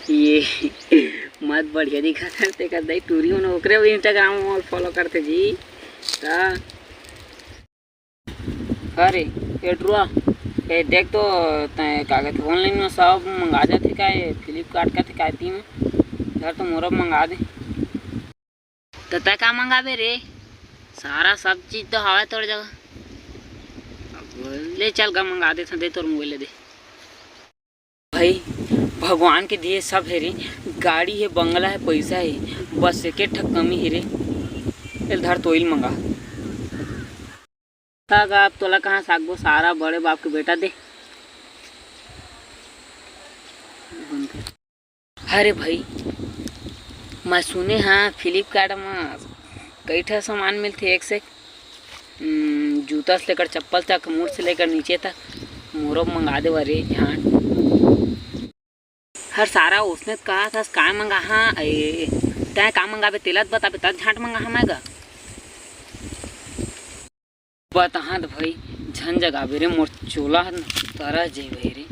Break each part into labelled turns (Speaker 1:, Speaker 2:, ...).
Speaker 1: ये मत बढ़िया दिखा करते कर दई टूरी में ओकरे भी इंस्टाग्राम में फॉलो करते जी ता। अरे ये ट्रुआ ये देख तो तय कागज ऑनलाइन में सब मंगा जाते का ये फ्लिपकार्ट का थे का ती में घर तो मोरब मंगा दे तो तय का मंगावे रे सारा सब चीज तो हवा तोड़ जगह ले चल का मंगा दे दे तोर मोबाइल दे भाई भगवान के दिए सब है रे गाड़ी है बंगला है पैसा है बस एक ठक कमी है रे धर तोइल मंगा आप तोला कहाँ सागबो सारा बड़े बाप के बेटा दे। अरे भाई मैं सुने हाँ फ्लिपकार्ट में कई ठा सामान मिलते एक से जूता से लेकर चप्पल तक मूड से लेकर नीचे तक मोरब मंगा दे वरे झांट हर सारा उसने कहा था का मंगा हाँ तय का मंगावे तेलत बताबे तब झांट मंगा मैं गा बता तो भाई झन जगावे रे मोर चोला तरह जेबे रे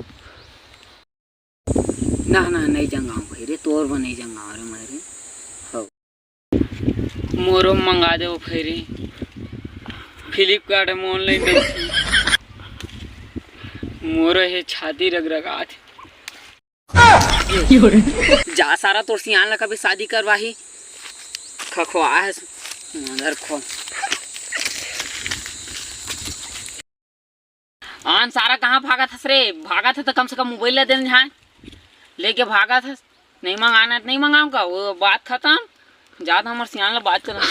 Speaker 1: ना ना नहीं जंगाओ भाई रे तोर बा नहीं जंगाओ रे मेरे हो मोरो मंगा दे भाई रे फ्लिपकार्ट में ऑनलाइन मोरो है छाती रग रगा जा सारा तोर सियान ला कभी शादी करवाही खखवा है मदर खो आन सारा कहाँ भागा था रे भागा था तो कम से कम मोबाइल ले देना यहाँ लेके भागा था नहीं मंगाना नहीं मंगाऊंगा वो बात खत्म ज्यादा हमारे सियान ला बात करना।